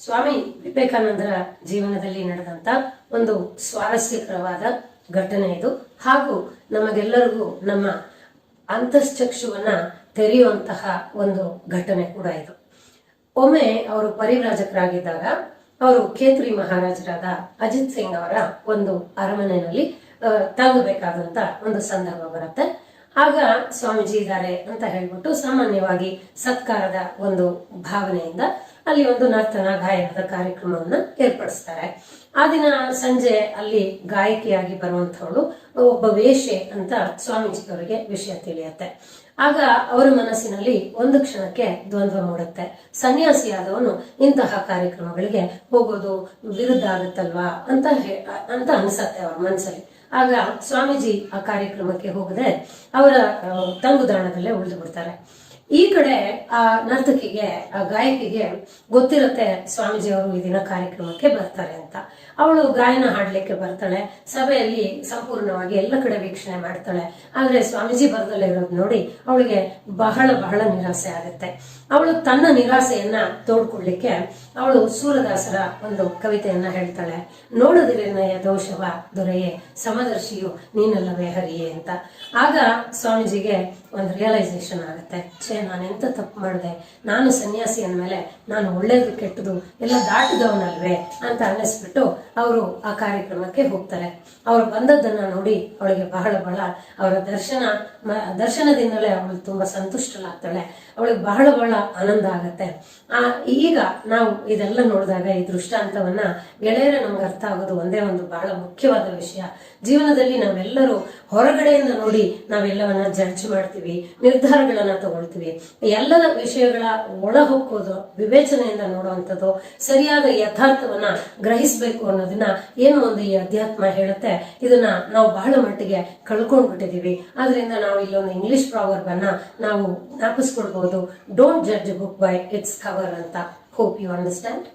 ಸ್ವಾಮಿ ವಿವೇಕಾನಂದರ ಜೀವನದಲ್ಲಿ ನಡೆದಂತ ಒಂದು ಸ್ವಾರಸ್ಯಕರವಾದ ಘಟನೆ ಇದು. ಹಾಗೂ ನಮಗೆಲ್ಲರಿಗೂ ನಮ್ಮ ಅಂತಶ್ಚಕ್ಷುವನ್ನ ತೆರೆಯುವಂತಹ ಒಂದು ಘಟನೆ ಕೂಡ ಇದು. ಒಮ್ಮೆ ಅವರು ಪರಿವ್ರಾಜಕರಾಗಿದ್ದಾಗ ಅವರು ಖೇತ್ರಿ ಮಹಾರಾಜರಾದ ಅಜಿತ್ ಸಿಂಗ್ ಅವರ ಒಂದು ಅರಮನೆಯಲ್ಲಿ ತಂಗಬೇಕಾದಂತ ಒಂದು ಸಂದರ್ಭ ಬರುತ್ತೆ. ಆಗ ಸ್ವಾಮೀಜಿ ಇದ್ದಾರೆ ಅಂತ ಹೇಳ್ಬಿಟ್ಟು ಸಾಮಾನ್ಯವಾಗಿ ಸತ್ಕಾರದ ಒಂದು ಭಾವನೆಯಿಂದ ಅಲ್ಲಿ ಒಂದು ನರ್ತನ ಗಾಯನದ ಕಾರ್ಯಕ್ರಮವನ್ನ ಏರ್ಪಡಿಸ್ತಾರೆ. ಆ ದಿನ ಸಂಜೆ ಅಲ್ಲಿ ಗಾಯಕಿಯಾಗಿ ಬರುವಂತವಳು ಒಬ್ಬ ವೇಷೆ ಅಂತ ಸ್ವಾಮೀಜಿಯವರಿಗೆ ವಿಷಯ ತಿಳಿಯುತ್ತೆ. ಆಗ ಅವರ ಮನಸ್ಸಿನಲ್ಲಿ ಒಂದು ಕ್ಷಣಕ್ಕೆ ದ್ವಂದ್ವ ಮೂಡುತ್ತೆ. ಸನ್ಯಾಸಿಯಾದವನು ಇಂತಹ ಕಾರ್ಯಕ್ರಮಗಳಿಗೆ ಹೋಗೋದು ವಿರುದ್ಧ ಆಗುತ್ತಲ್ವಾ ಅಂತ ಅನ್ಸತ್ತೆ ಅವ್ರ ಮನಸ್ಸಲ್ಲಿ. ಆಗ ಸ್ವಾಮೀಜಿ ಆ ಕಾರ್ಯಕ್ರಮಕ್ಕೆ ಹೋಗದೆ ಅವರ ತಂಗುದಾಣದಲ್ಲೇ ಉಳಿದು ಬಿಡ್ತಾರೆ. ಈ ಕಡೆ ಆ ನರ್ತಕಿಗೆ, ಆ ಗಾಯಕಿಗೆ ಗೊತ್ತಿರುತ್ತೆ ಸ್ವಾಮೀಜಿ ಅವರು ಈ ದಿನ ಕಾರ್ಯಕ್ರಮಕ್ಕೆ ಬರ್ತಾರೆ ಅಂತ. ಅವಳು ಗಾಯನ ಹಾಡ್ಲಿಕ್ಕೆ ಬರ್ತಾಳೆ. ಸಭೆಯಲ್ಲಿ ಸಂಪೂರ್ಣವಾಗಿ ಎಲ್ಲ ಕಡೆ ವೀಕ್ಷಣೆ ಮಾಡ್ತಾಳೆ. ಆದ್ರೆ ಸ್ವಾಮೀಜಿ ಬರದಲ್ಲೇ ಇರೋದು ನೋಡಿ ಅವಳಿಗೆ ಬಹಳ ಬಹಳ ನಿರಾಸೆ ಆಗುತ್ತೆ. ಅವಳು ತನ್ನ ನಿರಾಸೆಯನ್ನ ತೋಡ್ಕೊಡ್ಲಿಕ್ಕೆ ಅವಳು ಸೂರದಾಸರ ಒಂದು ಕವಿತೆಯನ್ನ ಹೇಳ್ತಾಳೆ. ನೋಡದಿರೇನಯ ದೋಷವ ದೊರೆಯೇ ಸಮದರ್ಶಿಯು ನೀನಲ್ಲವೇ ಹರಿಯೇ ಅಂತ. ಆಗ ಸ್ವಾಮೀಜಿಗೆ ಒಂದು ರಿಯಲೈಸೇಷನ್ ಆಗುತ್ತೆ. ನಾನೆಂತ ತಪ್ಪು ಮಾಡಿದೆ, ನಾನು ಸನ್ಯಾಸಿ ಅಂದ್ಮೇಲೆ ನಾನು ಒಳ್ಳೇದು ಕೆಟ್ಟದು ಎಲ್ಲ ದಾಟಿದವನಲ್ವೇ ಅಂತ ಅನ್ನಿಸ್ಬಿಟ್ಟು ಅವರು ಆ ಕಾರ್ಯಕ್ರಮಕ್ಕೆ ಹೋಗ್ತಾರೆ. ಅವ್ರು ಬಂದದ್ದನ್ನ ನೋಡಿ ಅವಳಿಗೆ ಬಹಳ ಬಹಳ ಅವರ ದರ್ಶನದಿಂದಲೇ ಅವಳು ತುಂಬಾ ಸಂತುಷ್ಟಳಾಗ್ತಾಳೆ. ಅವಳಿಗೆ ಬಹಳ ಬಹಳ ಆನಂದ ಆಗತ್ತೆ. ಈಗ ನಾವು ಇದೆಲ್ಲ ನೋಡಿದಾಗ ಈ ದೃಷ್ಟಾಂತವನ್ನ ಗೆಳೆಯರೇ ನಮ್ಗೆ ಅರ್ಥ ಆಗೋದು ಒಂದೇ ಒಂದು ಬಹಳ ಮುಖ್ಯವಾದ ವಿಷಯ. ಜೀವನದಲ್ಲಿ ನಾವೆಲ್ಲರೂ ಹೊರಗಡೆಯಿಂದ ನೋಡಿ ನಾವೆಲ್ಲವನ್ನ ಜಡ್ಜ್ ಮಾಡ್ತೀವಿ, ನಿರ್ಧಾರಗಳನ್ನ ತಗೊಳ್ತೀವಿ. ಎಲ್ಲದ ವಿಷಯಗಳ ಒಳ ಹೊಕ್ಕೋದು, ವಿವೇಚನೆಯಿಂದ ನೋಡುವಂಥದ್ದು, ಸರಿಯಾದ ಯಥಾರ್ಥವನ್ನ ಗ್ರಹಿಸಬೇಕು ಅನ್ನೋದನ್ನ ಏನು ಒಂದು ಈ ಅಧ್ಯಾತ್ಮ ಹೇಳುತ್ತೆ. ಇದನ್ನ ನಾವು ಬಹಳ ಮಟ್ಟಿಗೆ ಕಳ್ಕೊಂಡ್ಬಿಟ್ಟಿದೀವಿ. ಆದ್ರಿಂದ ನಾವು ಇಲ್ಲೊಂದು ಇಂಗ್ಲಿಷ್ ಪ್ರಾವರ್ಬ್ ಅನ್ನ ನಾವು ಜ್ಞಾಪಿಸ್ಕೊಡ್ಬಹುದು. Don't judge book by its cover ಅಂತ. Hope you understand.